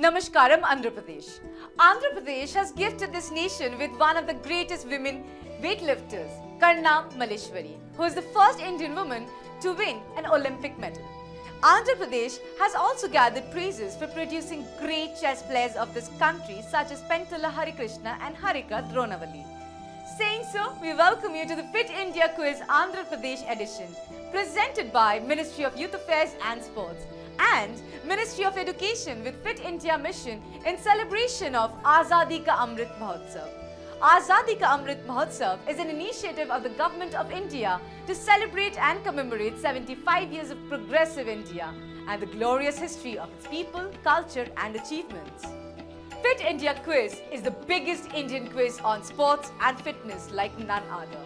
Namaskaram, Andhra Pradesh. Andhra Pradesh has gifted this nation with one of the greatest women weightlifters, Karna Malleshwari, who is the first Indian woman to win an Olympic medal. Andhra Pradesh has also gathered praises for producing great chess players of this country such as Pentala Harikrishna and Harika Dronavali. Saying so, we welcome you to the Fit India Quiz Andhra Pradesh edition, presented by Ministry of Youth Affairs and Sports and Ministry of Education with Fit India Mission in celebration of Azadi ka Amrit Mahotsav. Azadi ka Amrit Mahotsav is an initiative of the Government of India to celebrate and commemorate 75 years of progressive India and the glorious history of its people, culture and achievements. Fit India Quiz is the biggest Indian quiz on sports and fitness like none other.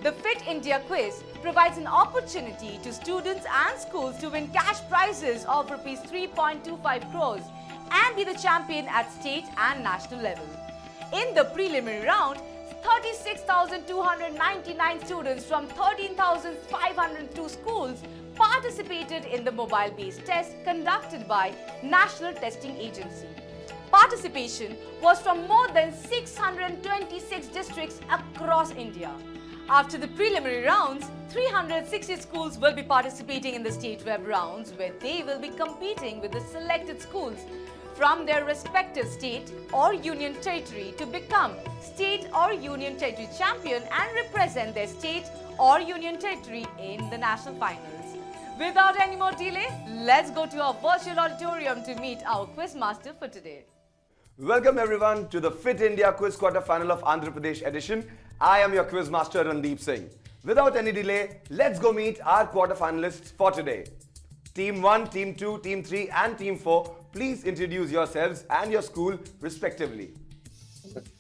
The Fit India Quiz provides an opportunity to students and schools to win cash prizes of Rs 3.25 crores and be the champion at state and national level. In the preliminary round, 36,299 students from 13,502 schools participated in the mobile-based test conducted by National Testing Agency. Participation was from more than 626 districts across India. After the preliminary rounds, 360 schools will be participating in the state web rounds where they will be competing with the selected schools from their respective state or union territory to become state or union territory champion and represent their state or union territory in the national finals. Without any more delay, let's go to our virtual auditorium to meet our quiz master for today. Welcome everyone to the Fit India Quiz Quarter Final of Andhra Pradesh edition. I am your quiz master Randeep Singh. Without any delay, let's go meet our quarter finalists for today. Team 1, Team 2, Team 3 and Team 4, please introduce yourselves and your school respectively.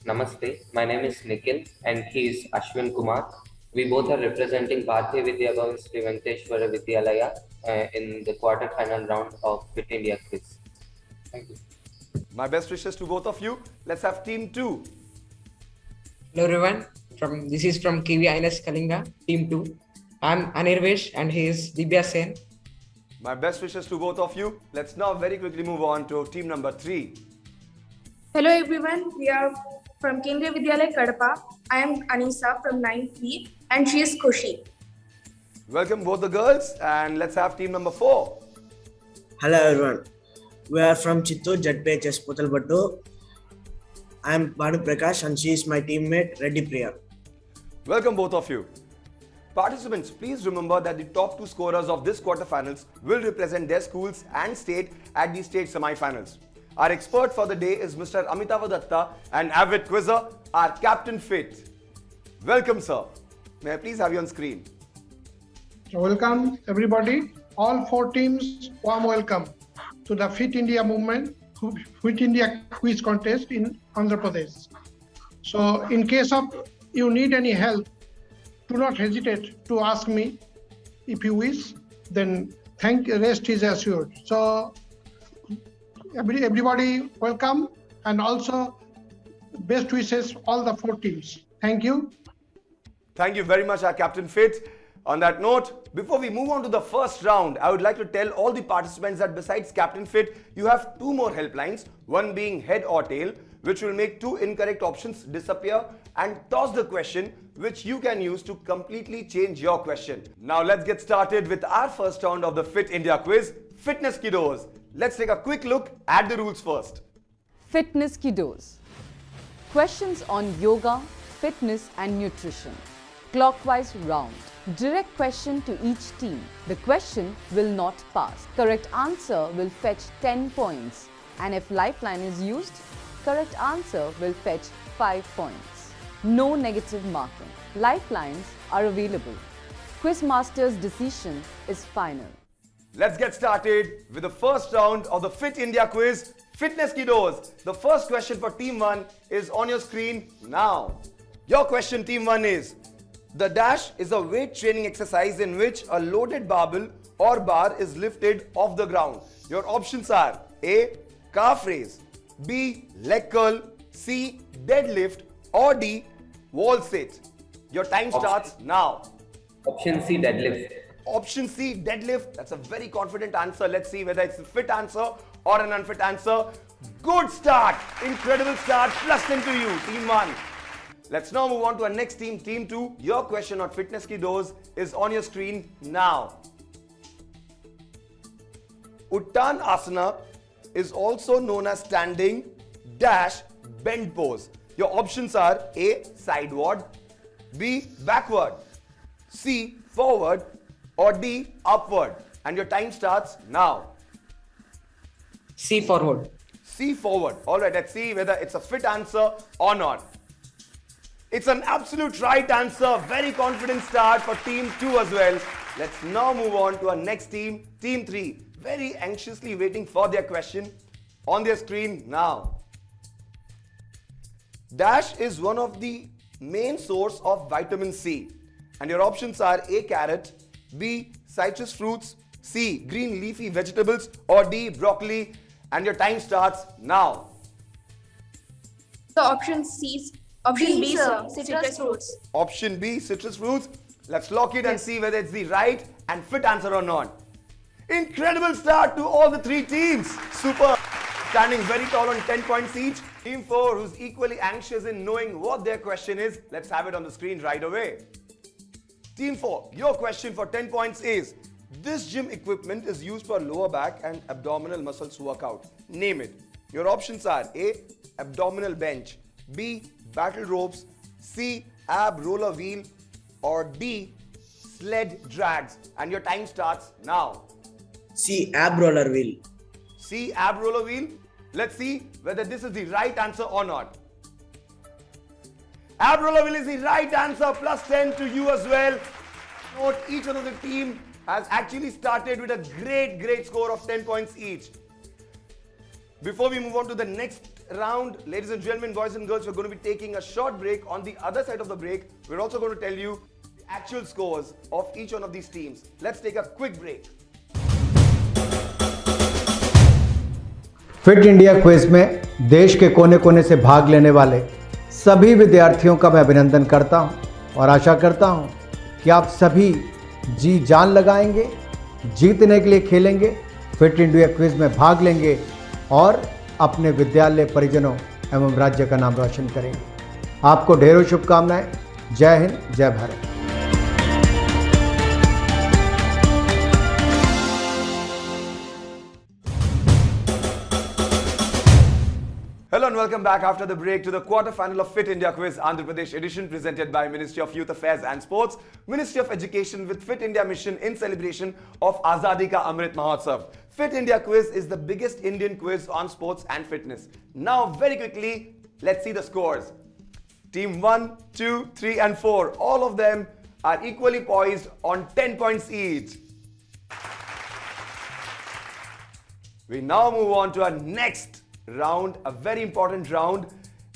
Namaste, my name is Nikhil and he is Ashwin Kumar. We both are representing Bharatiya Vidya Bhavan Sri Venkateshwara Vidyalaya in the quarter final round of Fit India Quiz. Thank you. My best wishes to both of you. Let's have Team 2. Hello everyone, this is from KV INS Kalinga, Team 2. I'm Anirvesh and he is Dibya Sen. My best wishes to both of you. Let's now very quickly move on to team number 3. Hello everyone, we are from Kendriya Vidyalaya Kadapa. I am Anisa from 9th and she is Kushi. Welcome both the girls and let's have team number 4. Hello everyone, we are from Chittoor ZPHS Putalbattu. I am Banu Prakash and she is my teammate Reddy Priya. Welcome both of you. Participants, please remember that the top 2 scorers of this quarterfinals will represent their schools and state at the state semi-finals. Our expert for the day is Mr. Amitava Datta, an avid quizzer, our Captain Fit. Welcome sir. May I please have you on screen? Welcome everybody. All 4 teams, warm welcome to the Fit India movement, Fit India quiz contest in Andhra Pradesh. So in case of you need any help, do not hesitate to ask me. If you wish, then rest is assured. So everybody welcome and also best wishes all the 4 teams. Thank you. Thank you very much, our Captain Fit. On that note, before we move on to the first round, I would like to tell all the participants that besides Captain Fit, you have 2 more helplines, one being head or tail, which will make 2 incorrect options disappear and toss the question, which you can use to completely change your question. Now let's get started with our first round of the Fit India Quiz, Fitness Kiddos. Let's take a quick look at the rules first. Fitness Kiddos. Questions on yoga, fitness and nutrition. Clockwise round. Direct question to each team. The question will not pass. Correct answer will fetch 10 points. And if lifeline is used, correct answer will fetch 5 points. No negative marking. Lifelines are available. Quizmaster's decision is final. Let's get started with the first round of the Fit India Quiz, Fitness Kiddos. The first question for Team 1 is on your screen now. Your question, Team 1 is, the dash is a weight training exercise in which a loaded barbell or bar is lifted off the ground. Your options are A. Calf raise, B. Leg curl, C. Deadlift or D. Wall sit. Your time starts now. Option C, deadlift. Option C, deadlift. That's a very confident answer. Let's see whether it's a fit answer or an unfit answer. Good start. Incredible start. Plus 10 to you, team 1. Let's now move on to our next team, team 2. Your question on fitness ki dose is on your screen now. Uttan Asana is also known as standing dash bend pose. Your options are A. Sideward, B. Backward, C. Forward, or D. Upward. And your time starts now. C forward. C forward. Alright, let's see whether it's a fit answer or not. It's an absolute right answer. Very confident start for team 2 as well. Let's now move on to our next team, team 3. Very anxiously waiting for their question on their screen now. Dash is one of the main source of vitamin C. And your options are A. Carrot, B. Citrus fruits, C. Green leafy vegetables, or D. Broccoli. And your time starts now. The option B, sir. Citrus fruits. Option B, citrus fruits. Let's lock it and see whether it's the right and fit answer or not. Incredible start to all the 3 teams. Super. Standing very tall on 10 points each. Team 4, who's equally anxious in knowing what their question is. Let's have it on the screen right away. Team 4, your question for 10 points is, this gym equipment is used for lower back and abdominal muscles workout. Name it. Your options are A. Abdominal bench, B. Battle ropes, C. Ab roller wheel, or D. Sled drags. And your time starts now. C. Ab roller wheel. C. Ab roller wheel. Let's see whether this is the right answer or not. Ab roller wheel is the right answer. Plus 10 to you as well. Note, each one of the team has actually started with a great score of 10 points each. Before we move on to the next round, ladies and gentlemen, boys and girls, we're going to be taking a short break. On the other side of the break, we're also going to tell you the actual scores of each one of these teams. Let's take a quick break. Fit India quiz में देश के कोने कोने से भाग लेने वाले सभी विद्यार्थियों का मैं अभिनंदन करता हूं और आशा करता हूं कि आप सभी जी जान लगाएंगे, जीतने के लिए खेलेंगे, फिट इंडिया क्विज में भाग लेंगे और अपने विद्यालय परिजनों एवं राज्य का नाम रोशन करेंगे। आपको ढेरों शुभकामनाएं। जय हिंद, जय Bharat. Hello and welcome back after the break to the quarter-final of Fit India Quiz Andhra Pradesh edition presented by Ministry of Youth Affairs and Sports, Ministry of Education with Fit India mission in celebration of Azadi ka Amrit Mahotsav. Fit India Quiz is the biggest Indian quiz on sports and fitness. Now very quickly, let's see the scores. Team 1, 2, 3 and 4, all of them are equally poised on 10 points each. We now move on to our next round, a very important round.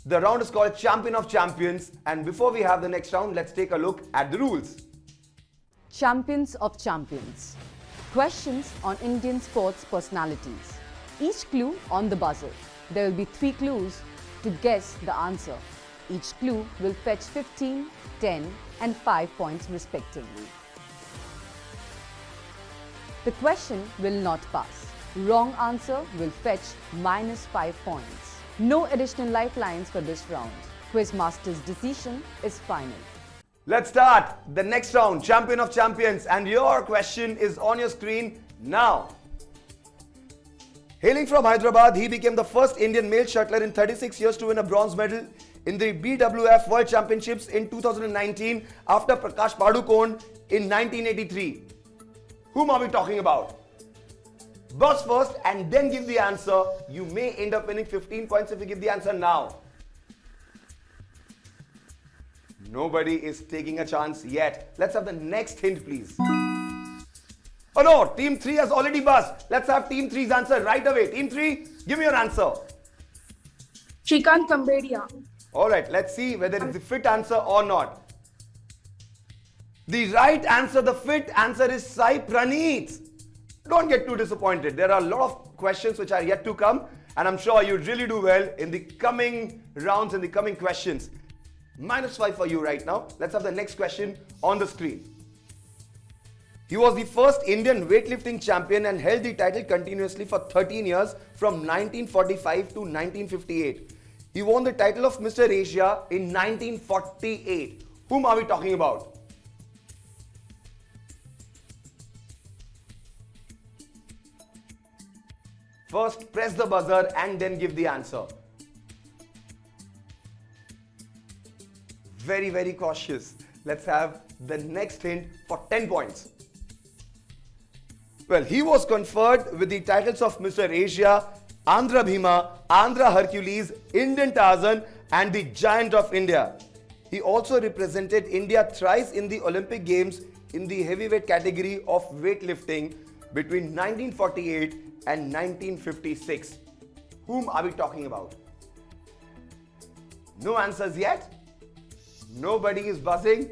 The round is called Champion of Champions, and before we have the next round, let's take a look at the rules. Champions of Champions. Questions on Indian sports personalities. Each clue on the buzzer. There will be 3 clues to guess the answer. Each clue will fetch 15, 10 and 5 points respectively. The question will not pass. Wrong answer will fetch -5 points. No additional lifelines for this round. Quizmaster's decision is final. Let's start the next round, Champion of Champions, and your question is on your screen now. Hailing from Hyderabad, he became the first Indian male shuttler in 36 years to win a bronze medal in the BWF World Championships in 2019 after Prakash Padukone in 1983. Whom are we talking about? Buzz first and then give the answer. You may end up winning 15 points if you give the answer now. Nobody is taking a chance yet. Let's have the next hint, please. Oh no, Team 3 has already buzzed. Let's have Team 3's answer right away. Team 3, give me your answer. Shrikant Kambedia. Alright, let's see whether it's the fit answer or not. The right answer, the fit answer is Sai Praneeth. Don't get too disappointed. There are a lot of questions which are yet to come, and I'm sure you'd really do well in the coming rounds and the coming questions. -5 for you right now. Let's have the next question on the screen. He was the first Indian weightlifting champion and held the title continuously for 13 years from 1945 to 1958. He won the title of Mr. Asia in 1948. Whom are we talking about? First, press the buzzer and then give the answer. Very, very cautious. Let's have the next hint for 10 points. Well, he was conferred with the titles of Mr. Asia, Andhra Bhima, Andhra Hercules, Indian Tarzan and the Giant of India. He also represented India thrice in the Olympic Games in the heavyweight category of weightlifting between 1948 and 1956. Whom are we talking about? No answers yet? Nobody is buzzing?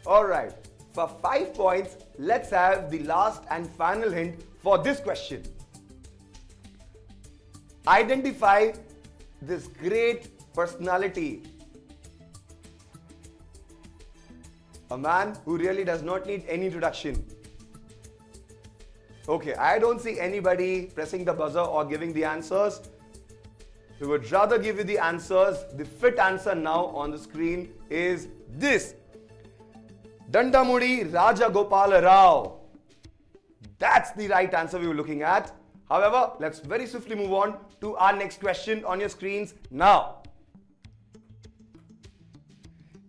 Alright, for 5 points, let's have the last and final hint for this question. Identify this great personality. A man who really does not need any introduction. Okay, I don't see anybody pressing the buzzer or giving the answers. We would rather give you the answers. The fit answer now on the screen is this. Dandamudi Raja Gopala Rao. That's the right answer we were looking at. However, let's very swiftly move on to our next question on your screens now.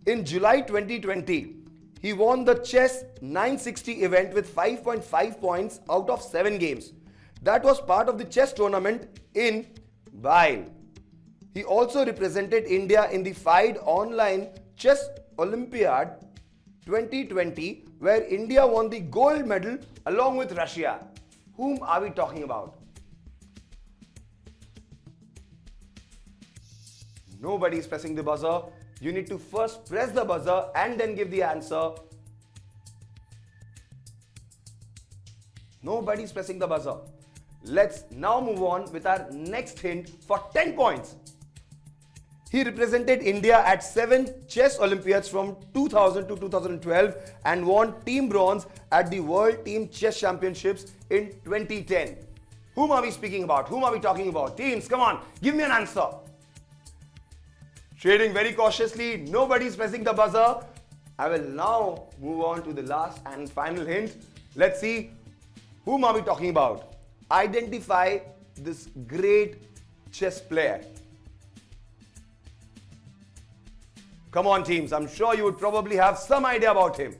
In July 2020, he won the chess 960 event with 5.5 points out of 7 games. That was part of the chess tournament in Bile. He also represented India in the FIDE Online Chess Olympiad 2020, where India won the gold medal along with Russia. Whom are we talking about? Nobody is pressing the buzzer. You need to first press the buzzer and then give the answer. Nobody is pressing the buzzer. Let's now move on with our next hint for 10 points. He represented India at 7 chess Olympiads from 2000 to 2012 and won team bronze at the World Team Chess Championships in 2010. Whom are we speaking about? Whom are we talking about? Teams, come on, give me an answer. Trading very cautiously, nobody is pressing the buzzer. I will now move on to the last and final hint. Let's see, whom are we talking about? Identify this great chess player. Come on teams, I'm sure you would probably have some idea about him.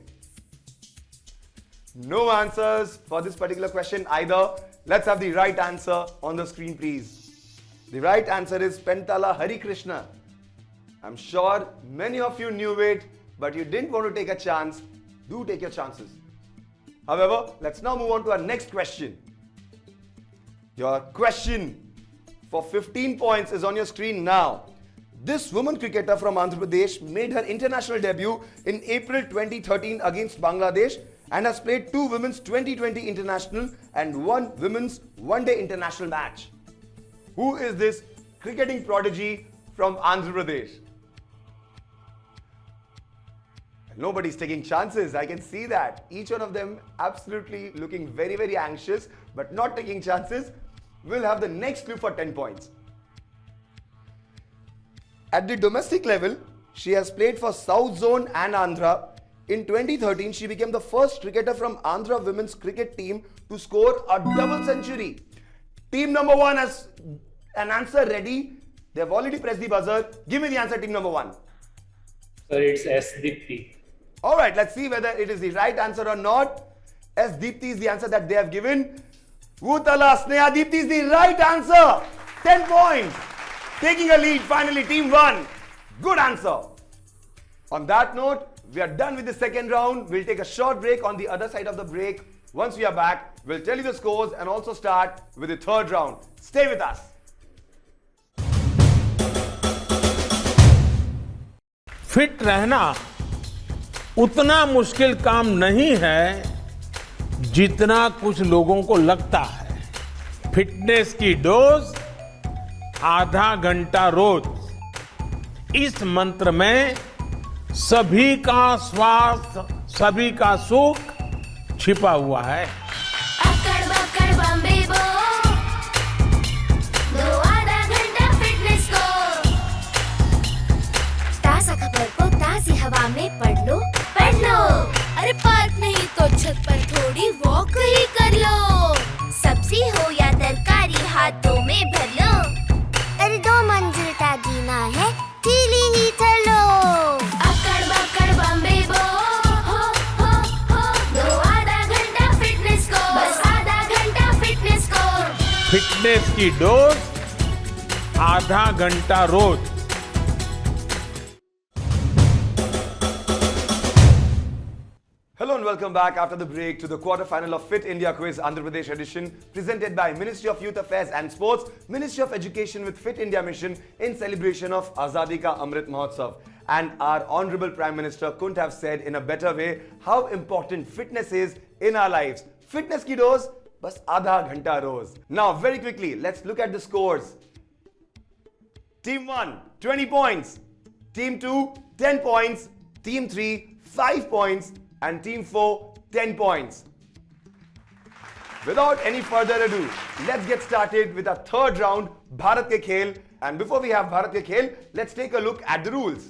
No answers for this particular question either. Let's have the right answer on the screen please. The right answer is Pentala Harikrishna. I'm sure many of you knew it, but you didn't want to take a chance. Do take your chances. However, let's now move on to our next question. Your question for 15 points is on your screen now. This woman cricketer from Andhra Pradesh made her international debut in April 2013 against Bangladesh and has played 2 women's 2020 international and 1 women's one-day international match. Who is this cricketing prodigy from Andhra Pradesh? Nobody's taking chances, I can see that. Each one of them absolutely looking very, very anxious, but not taking chances. We'll have the next clue for 10 points. At the domestic level, she has played for South Zone and Andhra. In 2013, she became the first cricketer from Andhra women's cricket team to score a double century. Team number 1 has an answer ready. They have already pressed the buzzer. Give me the answer, team number 1. Sir, it's S. Deepti. Alright, let's see whether it is the right answer or not. S. Deepti is the answer that they have given. Vutala Sneha Deepti is the right answer. 10 points. Taking a lead, finally, team 1. Good answer. On that note, we are done with the second round. We'll take a short break on the other side of the break. Once we are back, we'll tell you the scores and also start with the third round. Stay with us. Fit रहना उतना मुश्किल काम नहीं है जितना कुछ लोगों को लगता है। फिटनेस की डोज आधा घंटा रोज। इस मंत्र में सभी का स्वास्थ्य, सभी का सुख, छिपा हुआ है। अक्कड़ बक्कड़ बम्बे बो, दो आधा घंटा फिटनेस को, ताज़ा खबर को ताज़ी हवा में पढ़ लो। अरे पार्क नहीं तो छत पर थोड़ी वॉक ही कर लो। सब्जी हो या तरकारी हाथों में भर लो। अरे 2 मंजिल का जीना है, सीढ़ी ही चलो। अक्कड़ बक्कड़ बम्बे बो, हो दो आधा घंटा फिटनेस को, बस आधा घंटा फिटनेस को। फिटनेस की डोज आधा घंटा रोज। Hello and welcome back after the break to the quarter-final of Fit India Quiz Andhra Pradesh edition presented by Ministry of Youth Affairs and Sports, Ministry of Education with Fit India Mission in celebration of Azadi ka Amrit Mahotsav. And our Honorable Prime Minister couldn't have said in a better way how important fitness is in our lives. Fitness ki dose, bas aadha ghanta roz. Now very quickly, let's look at the scores. Team 1, 20 points. Team 2, 10 points. Team 3, 5 points. And Team 4, 10 points. Without any further ado, let's get started with our third round, Bharat Ke Khel. And before we have Bharat Ke Khel, let's take a look at the rules.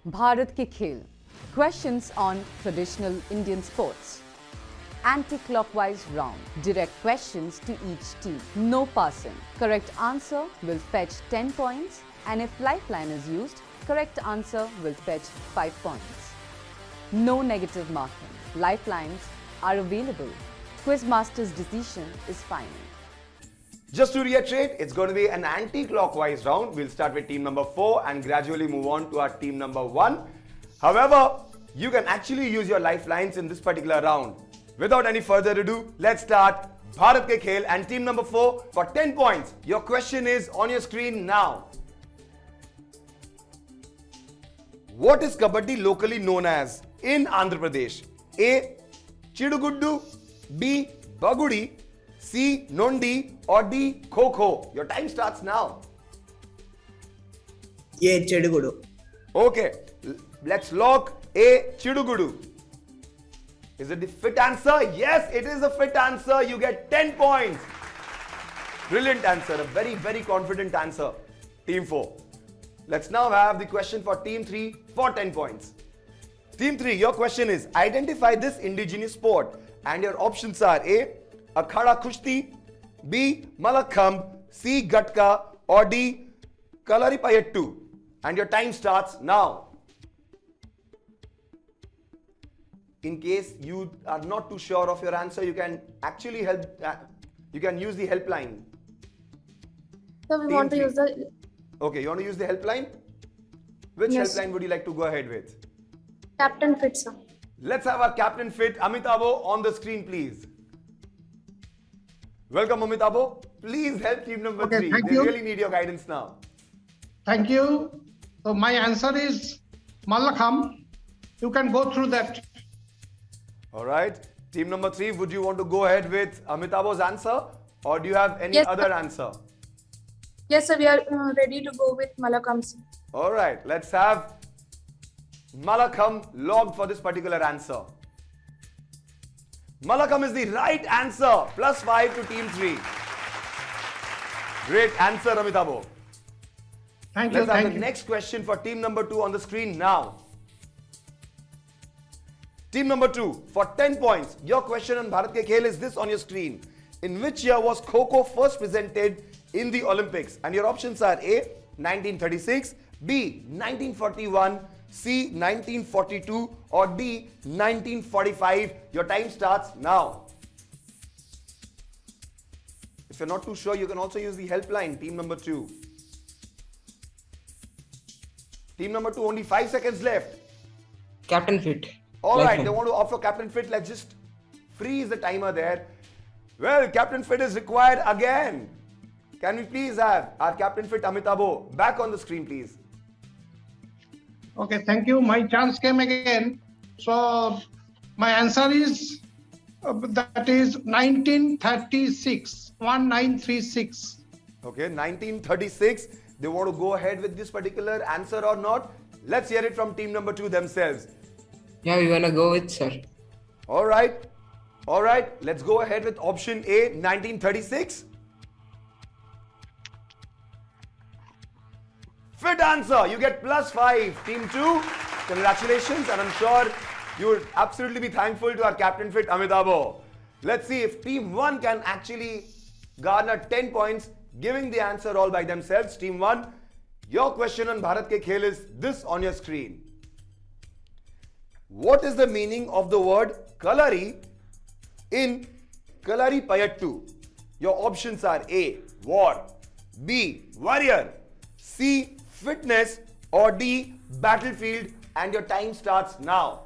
Bharat Ke Khel. Questions on traditional Indian sports. Anti-clockwise round. Direct questions to each team. No passing. Correct answer will fetch 10 points. And if lifeline is used, correct answer will fetch 5 points. No negative marking. Lifelines are available. Quizmaster's decision is final. Just to reiterate, it's going to be an anti-clockwise round. We'll start with team number 4 and gradually move on to our team number 1. However, you can actually use your lifelines in this particular round. Without any further ado, let's start Bharat Ke Khel and team number 4 for 10 points. Your question is on your screen now. What is kabaddi locally known as in Andhra Pradesh? A. Chiduguddu, B. Bagudi, C. Nondi, or D. Kho-Kho? Your time starts now. A. Chedugudu. Okay, let's lock A. Chidugudu. Is it the fit answer? Yes, it is a fit answer. You get 10 points. Brilliant answer, a very, very confident answer. Team 4. Let's now have the question for Team 3 for 10 points. Team 3, your question is, identify this indigenous sport. And your options are A. Akhada Kushti, B. Malakhambh, C. Gatka, or D. Kalaripayattu. And your time starts now. In case you are not too sure of your answer, you can actually help. You can use the helpline. So we want to use the... Okay, you want to use the helpline? Which Yes. helpline would you like to go ahead with? Captain Fit, sir. Let's have our captain fit, Amitabo, on the screen, please. Welcome, Amitabo. Please help team number 3. Thank They you. really need your guidance now. Thank you. So my answer is Malakhambh. You can go through that. All right. Team number 3, would you want to go ahead with Amitabo's answer, or do you have any Yes, other sir. answer? Yes, sir. We are ready to go with Malakhambh, sir. All right. Let's have Malakhambh logged for this particular answer. Malakhambh is the right answer. Plus 5 to team 3. Great answer, Amitabo. Thank you. Let's have Thank the you. next question for team number 2 on the screen now. Team number 2, for 10 points, your question on Bharat Ke Khel is this on your screen. In which year was Kho-Kho first presented in the Olympics? And your options are A. 1936, B. 1941, C. 1942, or D. 1945. Your time starts now. If you're not too sure, you can also use the helpline, team number 2. Team number 2, only 5 seconds left. Captain Fit. All right, Lifeline. they want to opt for Captain Fit. Let's just freeze the timer there. Well, Captain Fit is required again. Can we please have our Captain Fit Amitabo back on the screen, please? Okay, thank you. My chance came again. So my answer is that is 1936. 1936. Okay, 1936. They want to go ahead with this particular answer or not? Let's hear it from team number 2 themselves. Yeah, we wanna go with sir. All right. All right, let's go ahead with option A, 1936. Fit answer. You get +5. Team 2, congratulations, and I'm sure you would absolutely be thankful to our captain fit, Amitabh. Let's see if Team 1 can actually garner 10 points, giving the answer all by themselves. Team 1, your question on Bharat Ke Khel is this on your screen. What is the meaning of the word Kalari in Kalari Payattu? Your options are A, war, B, warrior, C, fitness, or D, battlefield, and your time starts now.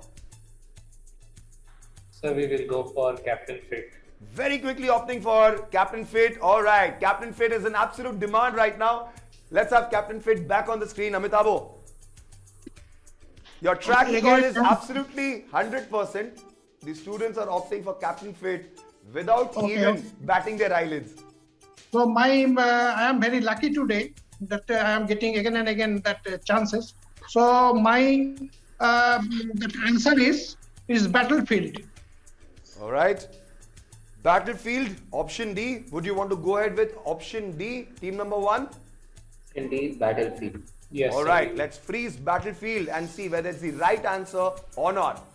So we will go for Captain Fit. Very quickly opting for Captain Fit. All right, Captain Fit is in absolute demand right now. Let's have Captain Fit back on the screen. Amitabh, your track record is absolutely 100%. The students are opting for Captain Fit without even batting their eyelids. So I am very lucky today that I am getting again and again that chances. So my the answer is battlefield. All right. Battlefield, option D. Would you want to go ahead with option D, team number 1? Indeed, battlefield. Yes. All right, let's freeze battlefield and see whether it's the right answer or not.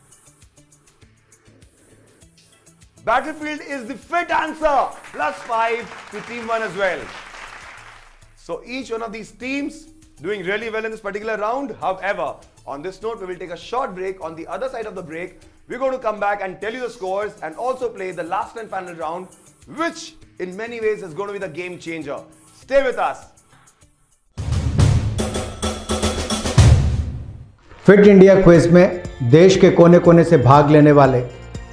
Battlefield is the fit answer. +5 to team 1 as well. So each one of these teams doing really well in this particular round. However, on this note, we will take a short break. On the other side of the break, we're going to come back and tell you the scores and also play the last and final round, which in many ways is going to be the game changer. Stay with us. Fit India quiz में देश के कोने कोने से भाग लेने वाले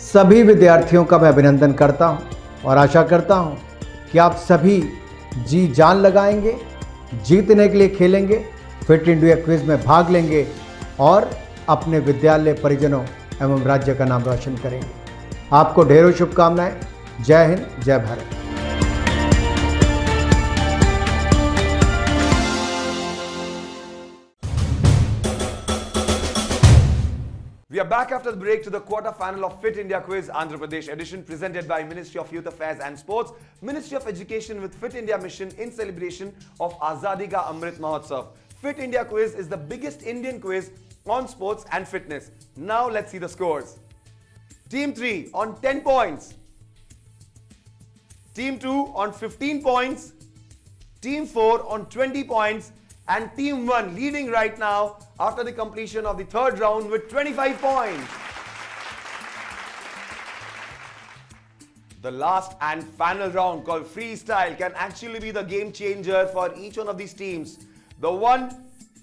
सभी विद्यार्थियों का मैं अभिनंदन करता हूं और आशा करता हूं कि आप सभी जी जान लगाएंगे, जीतने के लिए खेलेंगे, फिट इंडिया क्विज में भाग लेंगे और अपने विद्यालय परिजनों एवं राज्य का नाम रोशन करेंगे। आपको ढेरों शुभकामनाएं। जय हिंद, जय Bharat. We are back after the break to the quarter-final of Fit India Quiz Andhra Pradesh edition presented by Ministry of Youth Affairs and Sports, Ministry of Education with Fit India Mission in celebration of Azadi ka Amrit Mahotsav. Fit India Quiz is the biggest Indian quiz on sports and fitness. Now let's see the scores. Team 3 on 10 points. Team 2 on 15 points. Team 4 on 20 points. And Team 1 leading right now after the completion of the third round with 25 points. The last and final round called Freestyle can actually be the game changer for each one of these teams. The one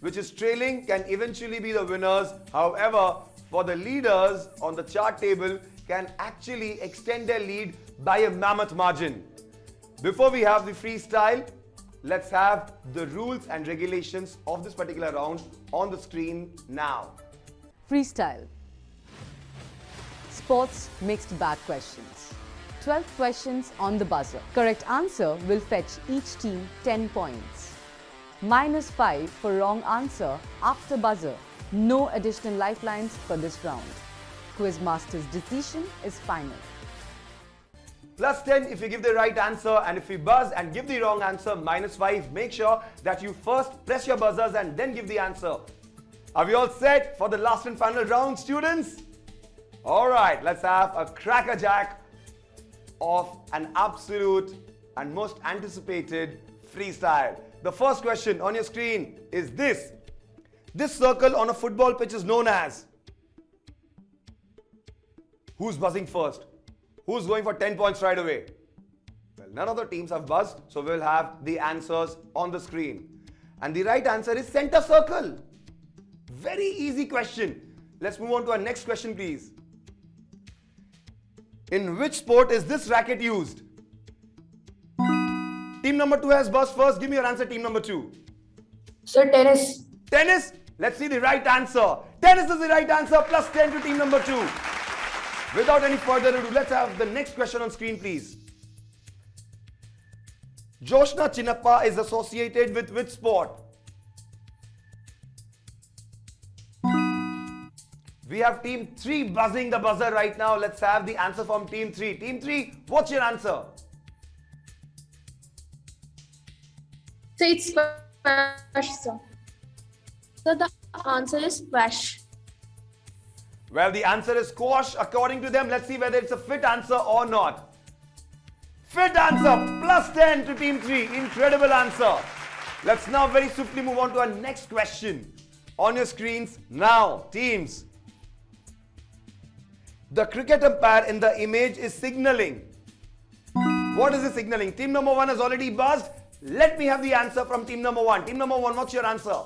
which is trailing can eventually be the winners. However, for the leaders on the chart table can actually extend their lead by a mammoth margin. Before we have the freestyle, let's have the rules and regulations of this particular round on the screen now. Freestyle. Sports mixed bag questions. 12 questions on the buzzer. Correct answer will fetch each team 10 points. -5 for wrong answer after buzzer. No additional lifelines for this round. Quizmaster's decision is final. +10 if you give the right answer, and if you buzz and give the wrong answer, -5. Make sure that you first press your buzzers and then give the answer. Are we all set for the last and final round, students? Alright, let's have a crackerjack of an absolute and most anticipated freestyle. The first question on your screen is this. This circle on a football pitch is known as. Who's buzzing first? Who's going for 10 points right away? Well, none of the teams have buzzed, so we'll have the answers on the screen. And the right answer is center circle. Very easy question. Let's move on to our next question, please. In which sport is this racket used? Team number 2 has buzzed first. Give me your answer, team number 2. Sir, tennis. Tennis? Let's see the right answer. Tennis is the right answer. +10 to team number 2. Without any further ado, let's have the next question on screen, please. Joshna Chinnappa is associated with which sport? We have team 3 buzzing the buzzer right now. Let's have the answer from team 3. Team 3, what's your answer? So it's squash, sir. So the answer is squash. Well, the answer is squash according to them. Let's see whether it's a fit answer or not. Fit answer, plus 10 to team 3. Incredible answer. Let's now very swiftly move on to our next question. On your screens now, teams. The cricket umpire in the image is signaling. What is he signaling? Team number 1 has already buzzed. Let me have the answer from team number 1. Team number 1, what's your answer?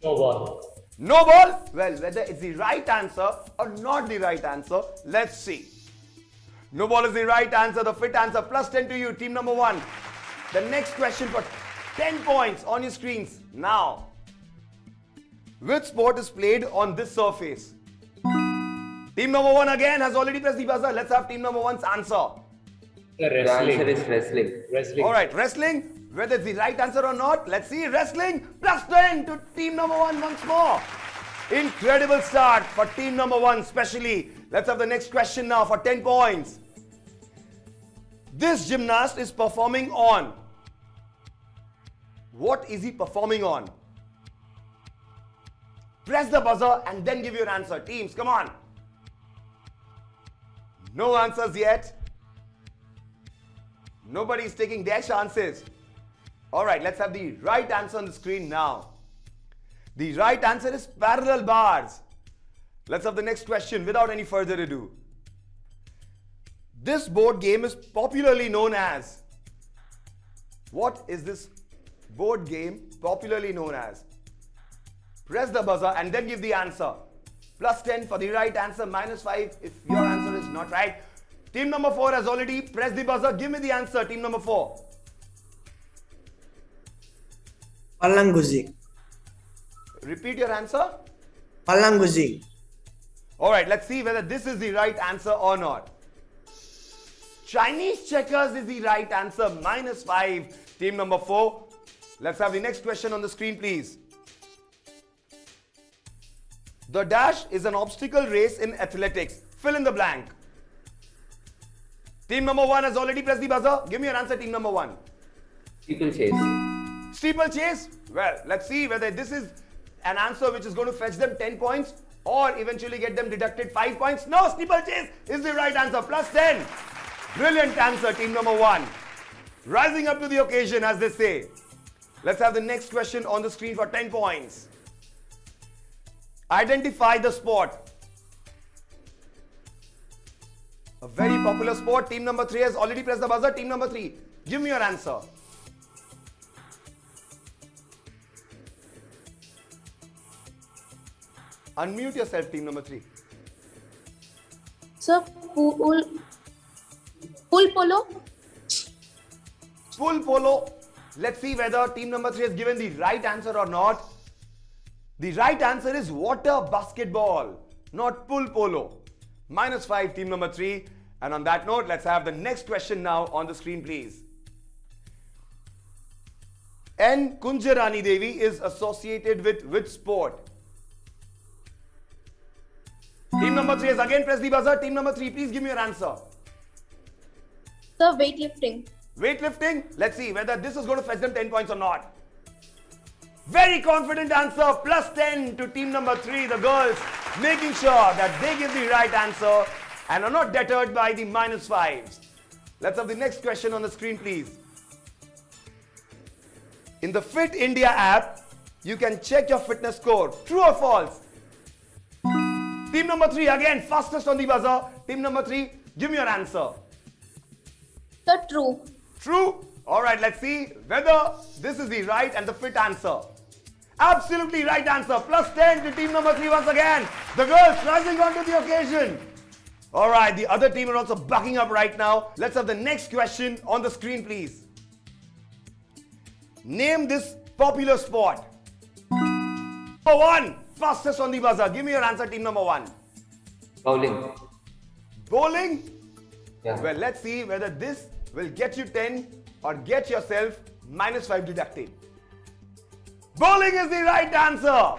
No ball. No ball? Well, whether it's the right answer or not the right answer, let's see. No ball is the right answer, the fit answer. Plus 10 to you, team number 1. The next question for 10 points on your screens now. Which sport is played on this surface? Team number 1 again has already pressed the buzzer. Let's have team number 1's answer. The answer is wrestling. Wrestling. Alright, wrestling. Whether it's the right answer or not, let's see. Wrestling, plus 10 to team number 1 once more. Incredible start for team number 1 especially. Let's have the next question now for 10 points. This gymnast is performing on. What is he performing on? Press the buzzer and then give your answer. Teams, come on. No answers yet. Nobody's taking their chances. Alright, let's have the right answer on the screen now. The right answer is parallel bars. Let's have the next question without any further ado. This board game is popularly known as. What is this board game popularly known as? Press the buzzer and then give the answer. Plus 10 for the right answer, minus 5 if your answer is not right. Team number 4 has already pressed the buzzer. Give me the answer, team number 4. Pallanguzi. Repeat your answer. Pallanguzi. Alright, let's see whether this is the right answer or not. Chinese checkers is the right answer, minus 5. Team number 4. Let's have the next question on the screen, please. The dash is an obstacle race in athletics. Fill in the blank. Team number 1 has already pressed the buzzer. Give me your answer, team number 1. Steeplechase. Steeplechase? Well, let's see whether this is an answer which is going to fetch them 10 points or eventually get them deducted 5 points. No, steeplechase is the right answer. Plus 10. Brilliant answer, team number 1. Rising up to the occasion, as they say. Let's have the next question on the screen for 10 points. Identify the sport. A very popular sport. Team number 3 has already pressed the buzzer. Team number 3, give me your answer. Unmute yourself, team number 3. So pool polo. Pool polo. Let's see whether team number 3 has given the right answer or not. The right answer is water basketball, not pool polo. Minus 5, team number 3. And on that note, let's have the next question now on the screen, please. N. Kunjarani Devi is associated with which sport? Team number 3 has again pressed the buzzer. Team number 3, please give me your answer. So weightlifting. Weightlifting? Let's see whether this is going to fetch them 10 points or not. Very confident answer. Plus 10 to team number 3, the girls, making sure that they give the right answer and are not deterred by the minus 5s. Let's have the next question on the screen, please. In the Fit India app, you can check your fitness score. True or false? Team number 3, again, fastest on the buzzer. Team number 3, give me your answer. So true. True? Alright, let's see whether this is the right and the fit answer. Absolutely right answer. Plus 10 to team number 3 once again. The girls rising onto the occasion. Alright, the other team are also bucking up right now. Let's have the next question on the screen, please. Name this popular sport. Number 1, fastest on the buzzer. Give me your answer, team number 1. Bowling. Bowling? Yeah. Well, let's see whether this will get you 10 or get yourself minus 5 deducted. Bowling is the right answer.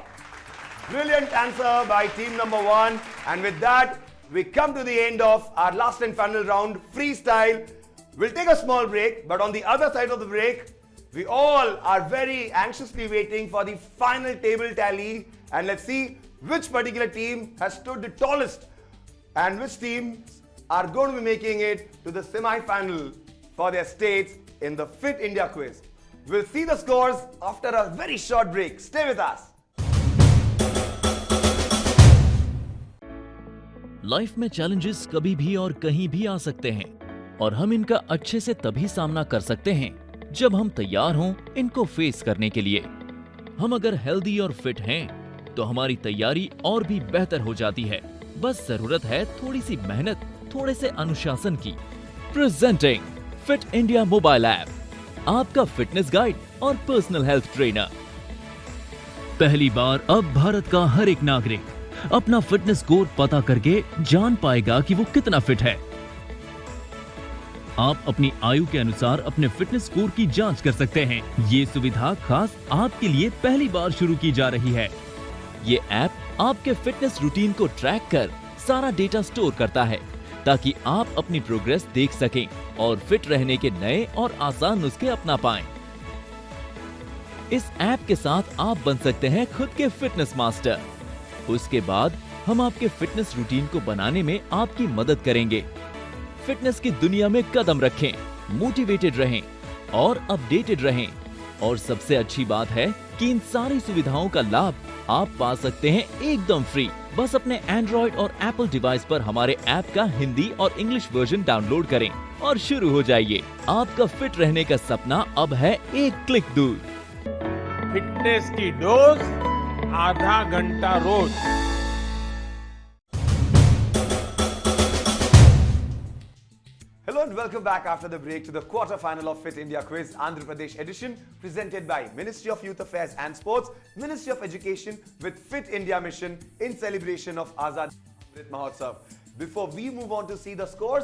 Brilliant answer by team number 1. And with that, we come to the end of our last and final round, Freestyle. We'll take a small break, but on the other side of the break, we all are very anxiously waiting for the final table tally. And let's see which particular team has stood the tallest and which teams are going to be making it to the semi-final for their states in the Fit India quiz. We'll see the scores after a very short break. Stay with us. Life में challenges कभी भी और कहीं भी आ सकते हैं और हम इनका अच्छे से तभी सामना कर सकते हैं जब हम तैयार हों इनको फेस करने के लिए। हम अगर हेल्दी और फिट हैं तो हमारी तैयारी और भी बेहतर हो जाती है। बस जरूरत है थोड़ी सी मेहनत, थोड़े से अनुशासन की। Presenting fit India mobile app, आपका फिटनेस गाइड और पर्सनल हेल्थ ट्रेनर। पहली बार अब भारत का हर एक नागरिक अपना फिटनेस स्कोर पता करके जान पाएगा कि वो कितना फिट है। आप अपनी आयु के अनुसार अपने फिटनेस स्कोर की जांच कर सकते हैं। ये सुविधा खास आपके लिए पहली बार शुरू की जा रही है। ये ऐप आपके फिटनेस रूटीन को ट्रैक कर सारा डेटा स्टोर करता है ताकि आप अपनी प्रोग्रेस देख सकें और फिट रहने के नए और आसान नुस्खे अपना पाएं। इस ऐप के साथ आप बन सकते हैं खुद के फिटनेस मास्टर। उसके बाद हम आपके फिटनेस रूटीन को बनाने में आपकी मदद करेंगे। फिटनेस की दुनिया में कदम रखें, मोटिवेटेड रहें और अपडेटेड रहें। और सबसे अच्छी बात है कि इन सारी सुविधाओं का लाभ आप पा सकते हैं एकदम फ्री। बस अपने एंड्रॉइड और एप्पल डिवाइस पर हमारे ऐप का हिंदी और इंग्लिश वर्जन डाउनलोड करें और शुरू हो जाइए। आपका फिट रहने का सपना अब है एक क्लिक दूर। फिटनेस की डोज आधा घंटा रोज। Hello and welcome back after the break to the quarter-final of Fit India Quiz Andhra Pradesh edition presented by Ministry of Youth Affairs and Sports, Ministry of Education with Fit India Mission in celebration of Azadi Amrit Mahotsav. Before we move on to see the scores,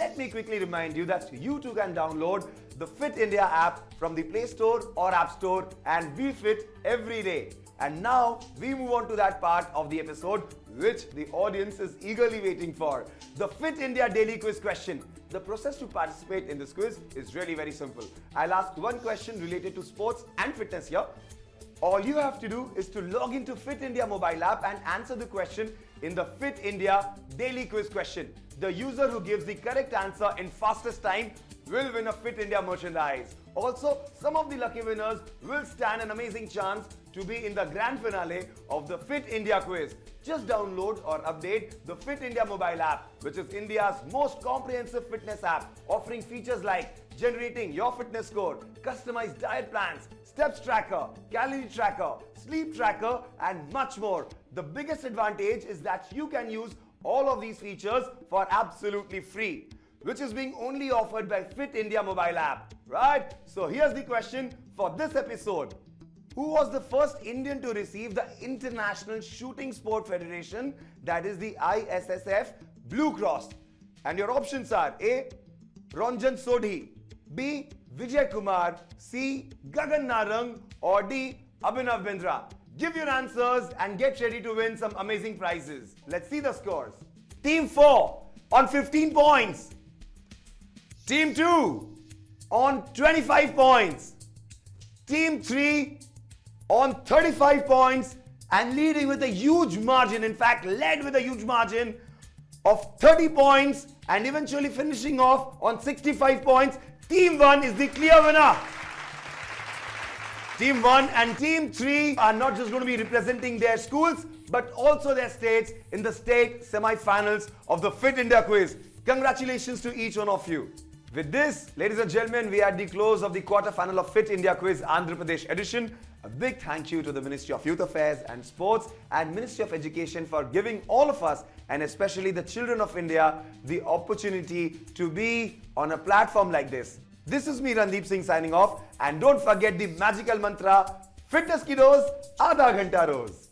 let me quickly remind you that you too can download the Fit India app from the Play Store or App Store and be fit every day. And now we move on to that part of the episode which the audience is eagerly waiting for. The Fit India Daily Quiz question. The process to participate in this quiz is really very simple. I'll ask one question related to sports and fitness here. All you have to do is to log into Fit India mobile app and answer the question in the Fit India Daily Quiz question. The user who gives the correct answer in fastest time will win a Fit India merchandise. Also, some of the lucky winners will stand an amazing chance to be in the grand finale of the Fit India quiz. Just download or update the Fit India mobile app, which is India's most comprehensive fitness app, offering features like generating your fitness score, customized diet plans, steps tracker, calorie tracker, sleep tracker, and much more. The biggest advantage is that you can use all of these features for absolutely free, which is being only offered by Fit India mobile app, right? So here's the question for this episode. Who was the first Indian to receive the International Shooting Sport Federation, that is the ISSF Blue Cross? And your options are A. Ranjan Sodhi, B. Vijay Kumar, C. Gagan Narang, or D. Abhinav Bindra. Give your answers and get ready to win some amazing prizes. Let's see the scores. Team 4 on 15 points. Team 2 on 25 points. Team 3 on 35 points and leading with a huge margin, in fact led with a huge margin of 30 points and eventually finishing off on 65 points. Team 1 is the clear winner. Team 1 and Team 3 are not just going to be representing their schools but also their states in the state semi-finals of the Fit India quiz. Congratulations to each one of you. With this, ladies and gentlemen, we are at the close of the quarter-final of Fit India Quiz Andhra Pradesh edition. A big thank you to the Ministry of Youth Affairs and Sports and Ministry of Education for giving all of us, and especially the children of India, the opportunity to be on a platform like this. This is me, Randeep Singh, signing off. And don't forget the magical mantra, fitness ki dose, aadha ghanta roz.